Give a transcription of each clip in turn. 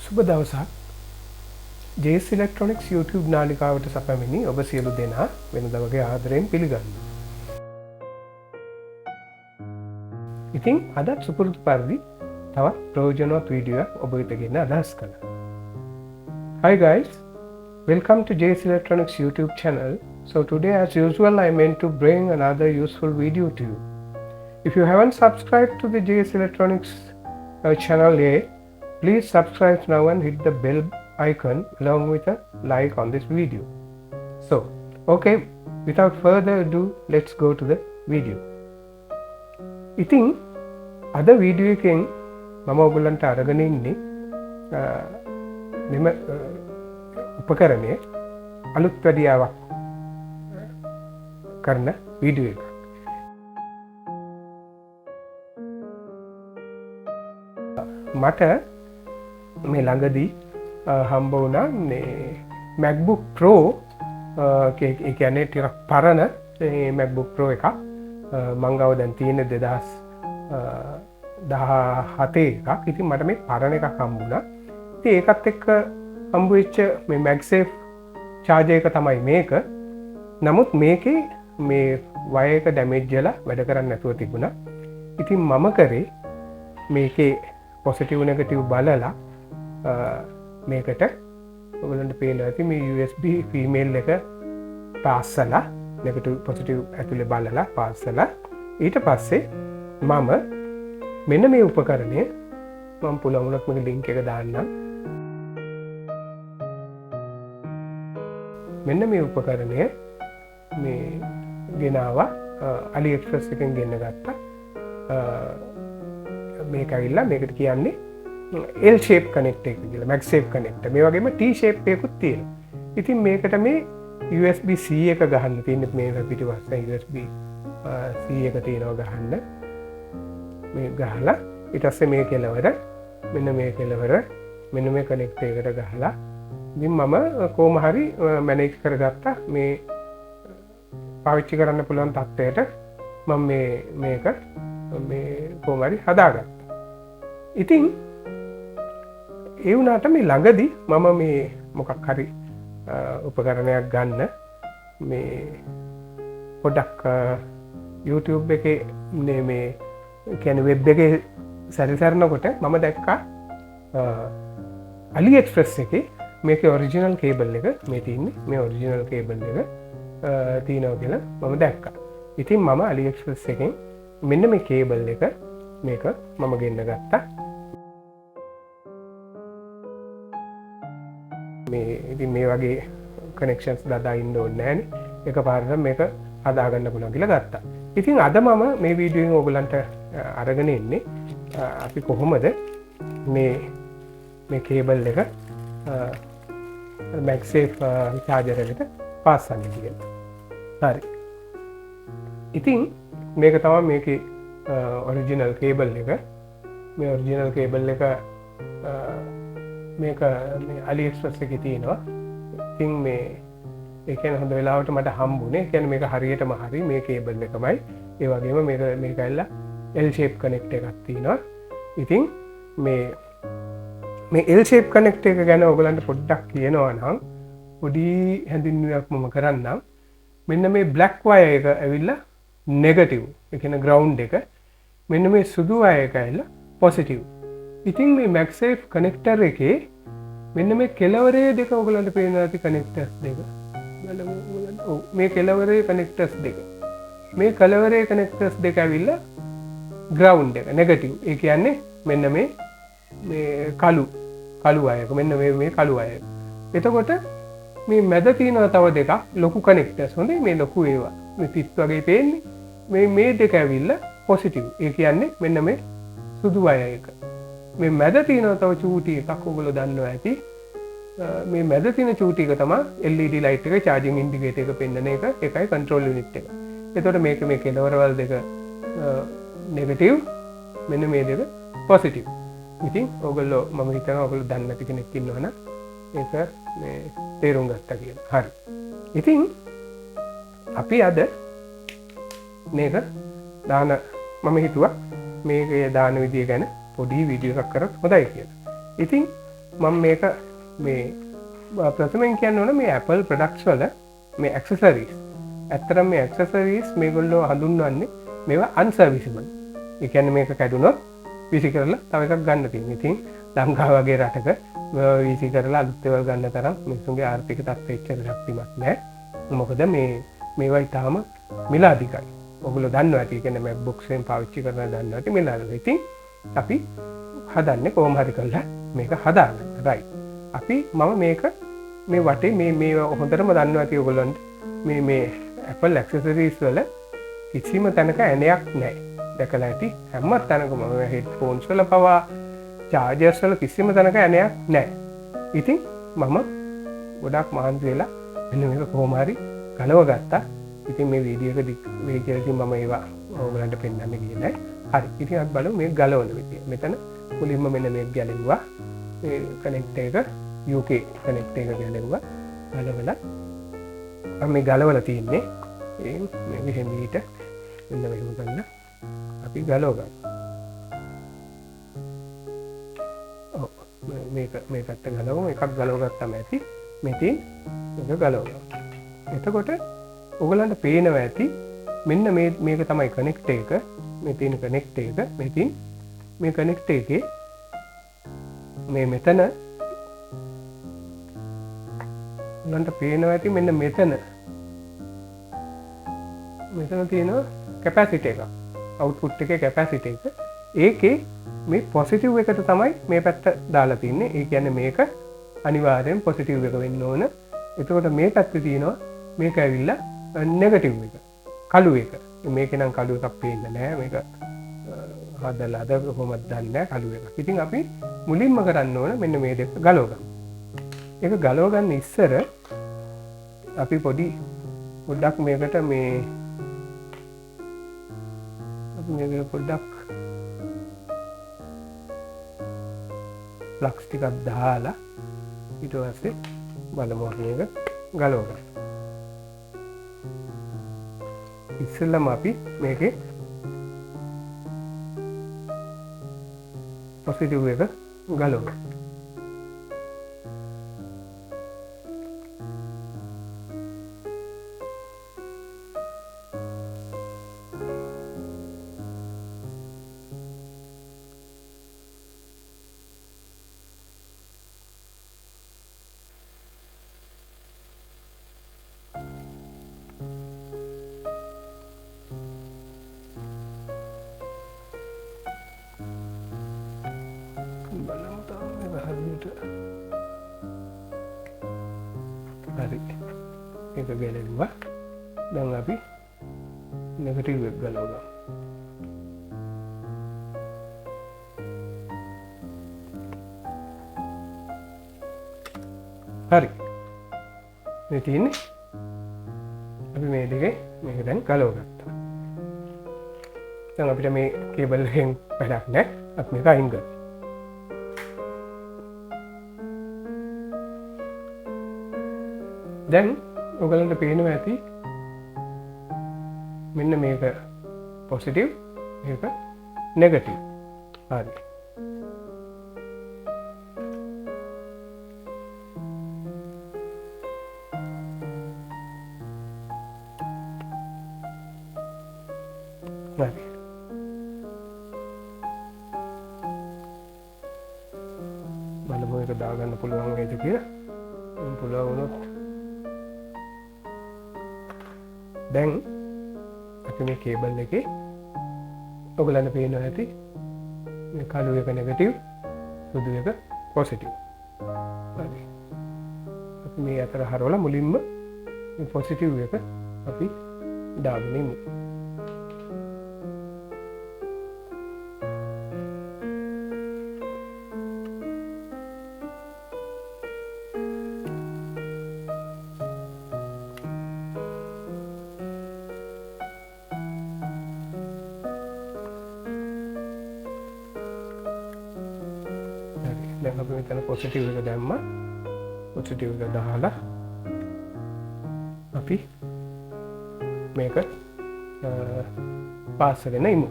සුබ දවසක් JS Electronics YouTube නාලිකාවට සැපැමිණි ඔබ සියලු දෙනා වෙනදා වගේ ආදරයෙන් පිළිගන්නවා. ඉතින් අදත් සුපුරුදු පරිදි තවත් ප්‍රයෝජනවත් වීඩියෝ එකක් ඔබ වෙත ගෙන අදහස් කළා. Hi guys, welcome to JS Electronics YouTube channel. So today as usual I meant to bring another useful video to you. If you haven't subscribed to the JS Electronics channel yet, please subscribe now and hit the bell icon along with a like on this video. So, okay, without further ado, let's go to the video. ඉතින් අද video එකෙන් මම ඔයගොල්ලන්ට අරගෙන ඉන්නේ මෙම උපකරණය අලුත් වැඩියාවක් කරන වීඩියෝ එකක්. මට මේ ළඟදී හම්බ වුණා මේ MacBook Pro ඒ කියන්නේ ටිකක් පරණ MacBook Pro එකක්. මං ගාව දැන් තියෙන 2017 එකක්. ඉතින් මට මේ පරණ එකක් හම්බුණා. ඉතින් ඒකත් එක්ක හම්බ වෙච්ච මේ Magsafe charger එක තමයි මේක. නමුත් මේකේ මේ වයර් එක ඩැමේජ් වෙලා වැඩ කරන්නේ නැතුව තිබුණා. ඉතින් මම කරේ මේකේ පොසිටිව් නෙගටිව් බලලා මේකට ඔයගලන්ට පේනවා ඇති මේ USB ෆීමේල් එක පාස්සලා නෙගටිව් පොසිටිව් ඇතුලේ බලලා පාස්සලා ඊට පස්සේ මම මෙන්න මේ උපකරණය මම පුළුවන් වුණොත් මේක ලින්ක් එක දාන්නම්. මෙන්න මේ උපකරණය මේ ගෙනාවා AliExpress එකෙන් ගෙන්න ගත්තා. මේක ඇවිල්ලා මේකට කියන්නේ L shape connector එක කියලා. Magsafe connector. මේ වගේම T shape එකකුත් තියෙනවා. ඉතින් මේකට මේ USB C එක ගහන්න තියෙන්නේ මේ පිටිපස්සේ USB C එක තියෙනවා ගහන්න. මේ ගහලා ඊට පස්සේ මේ කෙලවර මෙන්න මේ කෙලවර මෙන්න මේ connector එකට ගහලා ඉතින් මම කොහොම හරි මැනේජ් කරගත්තා මේ පාවිච්චි කරන්න පුළුවන් තත්ත්වයට මම මේක මේ කොහොම හරි හදාගත්තා. ඉතින් ඒ වුණාට මේ ළඟදී මම මේ මොකක් හරි උපකරණයක් ගන්න මේ පොඩක් YouTube එකේ මේ කියන්නේ වෙබ් එකේ සැරිසරනකොට මම දැක්කා AliExpress එකේ මේකේ ඔරිජිනල් කේබල් එක මේ තියෙන්නේ මේ ඔරිජිනල් කේබල් එක තියෙනවා කියලා මම දැක්කා. ඉතින් මම AliExpress එකෙන් මෙන්න මේ කේබල් එක මේක මම ගෙන්න ගත්තා. මේ ඉතින් මේ වගේ කනෙක්ෂන්ස් දාලා ඉන්න ඕනේ නෑනේ. එකපාරට මේක හදාගන්න පුළුවන් කියලා ගත්තා. ඉතින් අද මම මේ වීඩියෝ එකෙන් ඔයගලන්ට අරගෙන ඉන්නේ අපි කොහොමද මේ කේබල් එක Magsafe charger එකට පාස්සන්නේ කියලා. හරි. ඉතින් මේක තමයි මේකේ ඔරිජිනල් කේබල් එක. මේ ඔරිජිනල් කේබල් එක මේක මේ AliExpress එකේ තියෙනවා. ඉතින් මේ ඒ කියන්නේ හොඳ වෙලාවට මට හම්බුනේ. ඒ කියන්නේ මේක හරියටම හරි මේ කේබල් එකමයි. ඒ වගේම මේක ඇල්ලා L shape connector එකක් තියෙනවා. ඉතින් මේ L shape connector එක ගැන ඔයගලන්ට පොඩ්ඩක් කියනවා නම් පොඩි හැඳින්වීමක් මම කරන්නම්. මෙන්න මේ black wire එක ඇවිල්ලා negative. ඒ කියන්නේ ground එක. මෙන්න මේ සුදු wire එක ඇවිල්ලා positive. ඉතින් මේ Magsafe connector එකේ මෙන්න මේ කෙලවරේ දෙක ඔයගලන්ට පේනවා ඇති connectors දෙක. ඔව් මේ කෙලවරේ connectors දෙක. මේ කෙලවරේ connectors දෙක ඇවිල්ලා ground එක negative. ඒ කියන්නේ මෙන්න මේ කළු wire එක. මෙන්න මේ කළු wire. එතකොට මේ මැද තියෙනවා තව දෙකක් ලොකු connectors. හොඳයි මේ ලොකු ඒවා. මේ පිත් වගේ පේන්නේ. මේ දෙක ඇවිල්ලා positive. ඒ කියන්නේ මෙන්න මේ සුදු wire එක. මේ මැද තියෙනවා තව චූටි එකක් ඔයගොල්ලෝ දන්නවා ඇති. මේ මැද තියෙන චූටි එක තමයි LED light එක charging indicator එක පෙන්වන එක. ඒකයි control unit එක. එතකොට මේක මේ කෙලවරවල් දෙක negative මෙන්න මේ දෙක positive. ඉතින් ඔයගොල්ලෝ මම හිතනවා ඔයගොල්ලෝ දන්නේ නැති කෙනෙක් ඉන්නවනම් ඒක මේ තේරුම් ගත්තා කියලා. හරි. ඉතින් අපි අද මේක දාන මම හිතුවා මේකේ දාන විදිය ගැන පොඩි වීඩියෝ එකක් කරත් හොඳයි කියලා. ඉතින් මම මේක මේ ප්‍රථමයෙන් කියන්න ඕන මේ Apple products වල මේ accessories. ඇත්තටම මේ accessories මේගොල්ලෝ හඳුන්වන්නේ මේවා unserviceable. ඒ කියන්නේ මේක කැඩුනොත් විසි කරලා තව එකක් ගන්න තියෙනවා. ඉතින් ලංකාව වගේ රටක මේවා විසි කරලා අලුත් ඒවා ගන්න තරම් මිනිස්සුන්ගේ ආර්ථික තත්ත්වය එච්චර ශක්තිමත් නැහැ. මොකද මේවා ඊටාම මිල අධිකයි. ඔයගොල්ලෝ දන්නවා ඇති. ඒ කියන්නේ MacBooks එකෙන් පාවිච්චි කරන දන්නවා ඇති මිල අධිකයි. ඉතින් අපි හදන්නේ කොහොම හරි කරලා මේක හදාගන්න. right. අපි මම මේක මේ වටේ මේ හොඳටම දන්නවා ඇති ඔයගොල්ලන්ට මේ Apple accessories වල කිසිම තැනක ඇණයක් නැහැ. දැකලා ඇති හැම තැනකම headphones වල පවා chargers වල කිසිම තැනක ඇණයක් නැහැ. ඉතින් මම ගොඩක් මහන්සි වෙලා මෙන්න මේක කොහොම හරි ගලව ගත්තා. ඉතින් මේ වීඩියෝ එක වෙයි කියලා ඉතින් මම ඒවා ඔයගලන්ට පෙන්නන්න ගියේ නැහැ. හරි. ඉතින් අපි බලමු මේ ගලවන විදිය. මෙතන මුලින්ම මෙන්න මේක ගැලෙවුවා. මේ කනෙක්ටර් එක UK කනෙක්ටර් එක ගැලෙවුවා. ගලවලා මම මේ ගලවලා තියන්නේ මේ හැමීට මෙන්න මේක ගන්න. අපි ගලව ගන්න. ඔව් මේ පැත්ත ගලවමු. එකක් ගලව ගත්තාම ඇති. මෙතින් මේක ගලව ගන්න. එතකොට ඔයගලන්ට පේනවා ඇති මෙන්න මේක තමයි කනෙක්ටර් එක. මේ තියෙන කනෙක්ටර් එක. මෙතින් මේ කනෙක්ටර් එකේ මේ මෙතන ඔයගලන්ට පේනවා ඇති මෙන්න මෙතන තියෙනවා කැපැසිටර් එකක්. අවුට්පුට් එකේ කැපැසිටර් එක. ඒකේ මේ පොසිටිව් එකට තමයි මේ පැත්ත දාලා තින්නේ. ඒ කියන්නේ මේක අනිවාර්යෙන් පොසිටිව් එක වෙන්න ඕන. එතකොට මේ පැත්තේ තියෙනවා මේක ඇවිල්ලා නෙගටිව් එක. කළු එක. මේකේ නම් කළු එකක් පේන්නේ නැහැ. මේක හදලාද කොහොමද දන්නේ නැහැ කළු එකක්. ඉතින් අපි මුලින්ම කරන්න ඕන මෙන්න මේ දෙක ගලව ගන්න. ඒක ගලව ගන්න ඉස්සර අපි පොඩ්ඩක් මේකට මේ පොඩ්ඩක් ප්ලග්ස් ටිකක් දාලා ඊට පස්සේ බලමු මේක ගලව ගන්න. ඉස්සෙල්ලාම අපි මේකේ පොසිටිව් එක ගලවමු. හරි ඒක ගැලෙවුවා. දැන් අපි නෙගටිව් එක ගලවගමු. හරි මේ තියෙන්නේ අපි මේ දෙකේ මේක දැන් ගලව ගත්තා. දැන් අපිට මේ කේබල් එකෙන් වැඩක් නැහැ. අපි මේක අයින් කරමු. දැන් ඔයගලන්ට පේනවා ඇති මෙන්න මේක පොසිටිව් මේක නෙගටිව්. හරි. හරි. බලමු ඒක දාගන්න පුළුවන් වේද කියලා. පුළුවන් වුණොත් දැන් අපි මේ කේබල් එකේ ඔයගලන්ට පේනවා ඇති මේ කළු එක නෙගටිව් සුදු එක පොසිටිව්. හරි. අපි මේ අතර හරවලා මුලින්ම මේ පොසිටිව් එක අපි දාගෙන ඉමු. දැන් අපි මෙතන පොසිටිව් එක දැම්මා. පොසිටිව් එක දාලා අපි මේක පාස් කරගෙන ඉමු.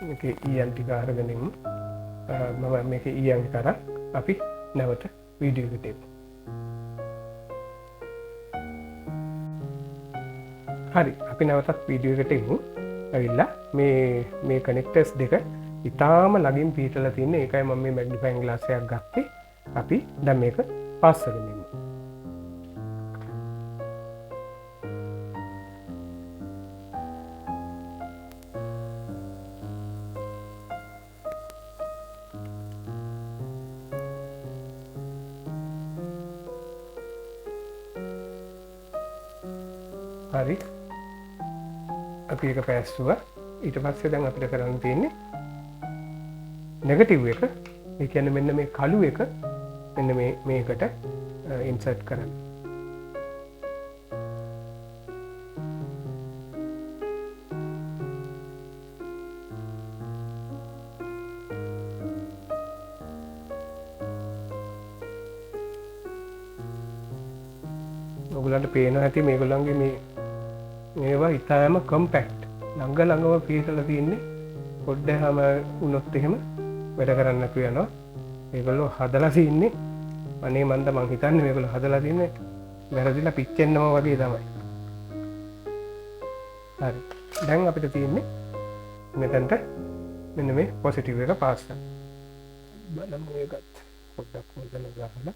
මේකේ ඊයන් ටික අරගෙන ඉමු. මම මේකේ ඊයන් කරා අපි නැවත වීඩියෝ එකට එමු. හරි, අපි නැවතත් වීඩියෝ එකට එමු. ඇවිල්ලා මේ කනෙක්ටර්ස් දෙක ඉතාම ළඟින් පිහිටලා තියෙන්නේ. ඒකයි මම මේ මැග්නිෆයින් ග්ලාස් එකක් ගත්තේ. අපි දැන් මේක පාස් කරගෙන ඉමු. හරි, අපි එක පැස්සුවා. ඊට පස්සේ දැන් අපිට කරන්න තියෙන්නේ නෙගටිව් එක. ඒ කියන්නේ මෙන්න මේ කළු එක මෙන්න මේකට ඉන්සර්ට් කරන්න. ඔයගොල්ලන්ට පේනවා ඇති මේගොල්ලන්ගේ මේවා ඉතාම කම්පැක්ට්, ළඟම පිහිටලා තියෙන්නේ. පොඩ්ඩක් හැම වුණොත් එහෙම වැඩ කරන්න නැතුව යනවා. මේගොල්ලෝ හදලා තින්නේ, අනේ මන්ද මං හිතන්නේ මේගොල්ලෝ හදලා තින්නේ වැරදිලා පිච්චෙන්නම වගේ තමයි. හරි, දැන් අපිට තියෙන්නේ මෙතනට මෙන්න මේ පොසිටිව් එක පාස් කරන්න. බලමු ඒකත් පොඩ්ඩක් මෙතන ගහලා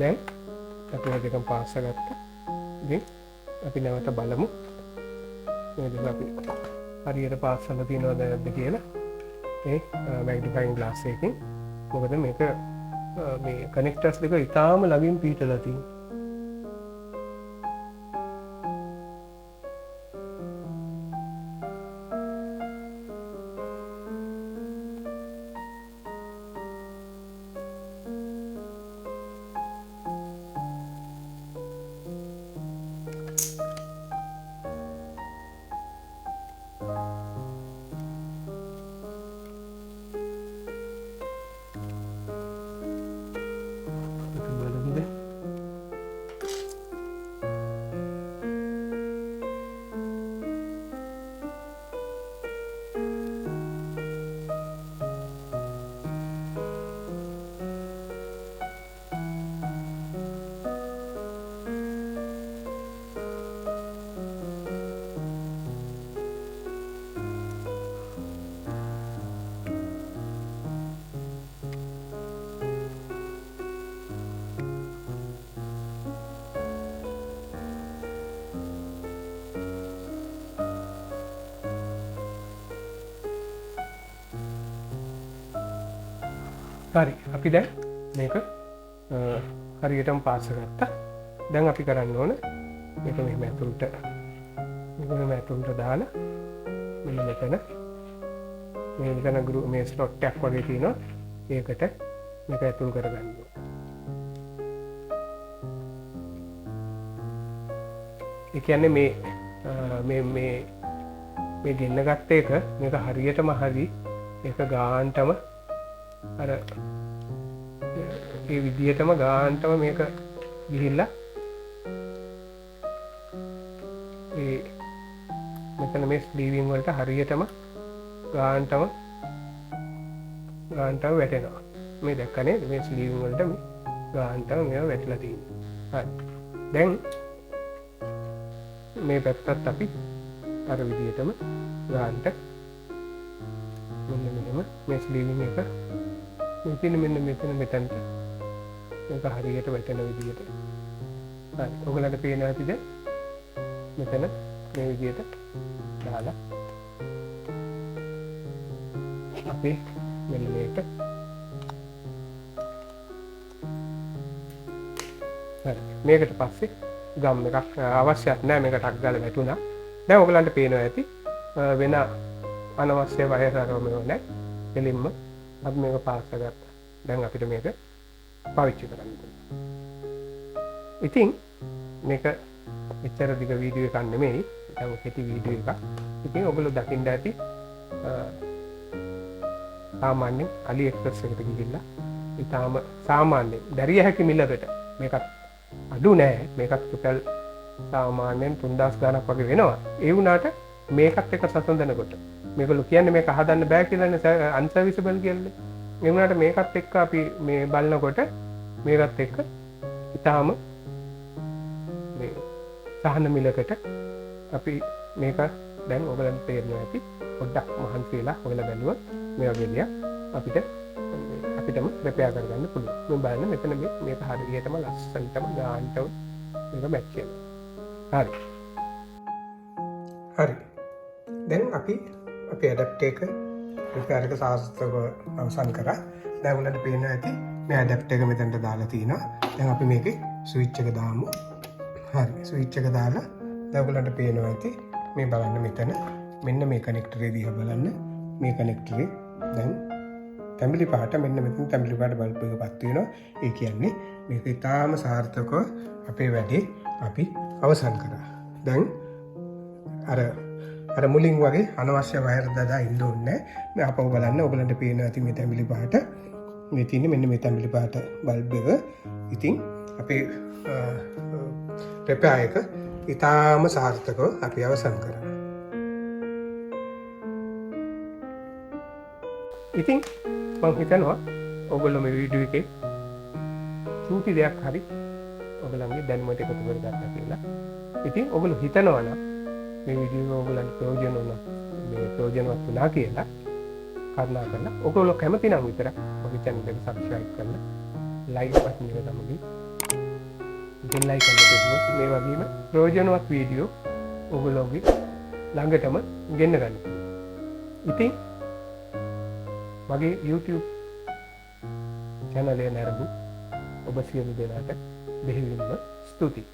දැන් අපි දෙකම පාස් කරගත්තා. ඉතින් අපි නැවත බලමු මේ දෙක අපි හරියට පාස් කරලා තියෙනවද නැද්ද කියලා මේ මැග්නිෆයින් ග්ලාස් එකකින්. මොකද මේක මේ කනෙක්ටර්ස් දෙක ඉතාම ළඟින් පිහිටලා තියෙනවා. හරි, අපි දැන් මේක හරියටම පාස් කරගත්තා. දැන් අපි කරන්න ඕන මේක මෙහෙම ඇතුළට දාලා මෙන්න මෙතන මේ ස්ලොට් එකක් වගේ තියෙනවා. ඒකට මේක ඇතුල් කරගන්න ඕන. ඒ කියන්නේ මේ ගෙන්න ගත්ත එක මේක හරියටම හරි ඒක ගාන්ටම අර ඒ විදිහටම ගාන්ටම මේක ගිහිල්ලා ඒ මෙතන මේ ස්ලීවිං වලට හරියටම ගාන්ටම වැටෙනවා. මේ දැක්කනේ මේ ස්ලීවිං වලට මේ ගාන්ටම මේවා වැටලා තියෙනවා. හරි, දැන් මේ පැත්තත් අපි අර විදිහටම ගාන්ට මෙන්න මෙහෙම මේ ස්ලීවිං එක මෙතන මෙතනට මේක හරියට වැටෙන විදිහට. හරි. ඔයගලන්ට පේනවා ඇතිද? මෙතන මේ විදිහට දාලා අපි මෙන්න මේක හරි. මේකට පස්සේ ගම් එකක් අවශ්‍යත් නැහැ. මේක ටක් ගාලා වැටුණා. දැන් ඔයගලන්ට පේනවා ඇති වෙන අනවශ්‍ය වයර් අරමුණු නැහැ. එලින්ම අපි මේක පාස් කරගත්තා. දැන් අපිට මේක පාවිච්චි කරන්න පුළුවන්. ඉතින් මේක එච්චර දිග වීඩියෝ එකක් නෙමෙයි. ඒක කෙටි වීඩියෝ එකක්. ඉතින් ඔයගොල්ලෝ දකින්න ඇති සාමාන්‍යයෙන් AliExpress එකට ගිහිල්ලා ඊටාම සාමාන්‍යයෙන් දැරිය හැකි මිලකට මේකත් අඩු නෑ. මේකත් රුපියල් සාමාන්‍යයෙන් 3000 ගණක් වගේ වෙනවා. ඒ වුණාට මේකත් එක සසඳනකොට මේගොල්ලෝ කියන්නේ මේක හදන්න බෑ කියලානේ අන්සර්විසබල් කියන්නේ. ඒ වුණාට මේකත් එක්ක අපි මේ බලනකොට මේකත් එක්ක ඊටාම මේ සහන මිලකට අපි මේක දැන් ඔයගලන්ට තේරෙනවා ඇති. පොඩ්ඩක් මහන්සි වෙලා ඔයගලා බැලුවොත් මේ වගේ දෙයක් අපිටම රිපෙයාර් කරගන්න පුළුවන්. මේ බලන්න මෙතන මේක හරියටම ලස්සනටම ගානටම මේක මැච් වෙනවා. හරි. දැන් අපි ඇඩැප්ටර් එක රිපෙයාර් එක සාර්ථකව අවසන් කරා. දැන් ඔයාලට පේනවා ඇති මේ ඇඩැප්ටර් එක මෙතනට දාලා තිනවා. දැන් අපි මේකේ ස්විච් එක දාමු. හරි. ස්විච් එක දාලා දැන් ඔයාලට පේනවා ඇති මේ බලන්න මෙතන මෙන්න මේ කනෙක්ටරේ දිහා බලන්න. මේ කනෙක්ටරේ දැන් තැඹිලි පාට මෙන්න මෙතන තැඹිලි පාට බල්බ් එක පත් වෙනවා. ඒ කියන්නේ මේක ඉතාම සාර්ථකව අපේ වැඩේ අපි අවසන් කරා. දැන් අර මුලින් වගේ අනවශ්‍ය වයර් දාලා ඉන්න ඕනේ නැහැ. මේ අපව බලන්න ඔයගලන්ට පේනවා ඇති මේ තැඹිලි පාට. මේ තියෙන්නේ මෙන්න මේ තැඹිලි පාට බල්බ් එක. ඉතින් අපේ රිපෙයාර් එක ඉතාම සාර්ථකව අපි අවසන් කරා. ඉතින් මම හිතනවා ඔයගොල්ලෝ මේ වීඩියෝ එකේ චූටි දෙයක් හරි ඔයගලන්ගේ දැනුමට එකතු කරගත්තා කියලා. ඉතින් ඔයගොල්ලෝ හිතනවා නම් මේ වීඩියෝ ඔයගලන්ට ප්‍රයෝජනවත් වුණා කියලා කරුණාකරලා ඔයගොල්ලෝ කැමති නම් විතරක් මගේ channel එක subscribe කරලා like button එක දමගන්න. bell icon එක දමුවොත් මේ වගේම ප්‍රයෝජනවත් වීඩියෝ ඔයගොල්ලෝගේ ළඟටම ගෙන්න ගන්න. ඉතින් මගේ YouTube channel එක නරඹු ඔබ සියලු දෙනාට බෙහෙවින්ම ස්තුතියි.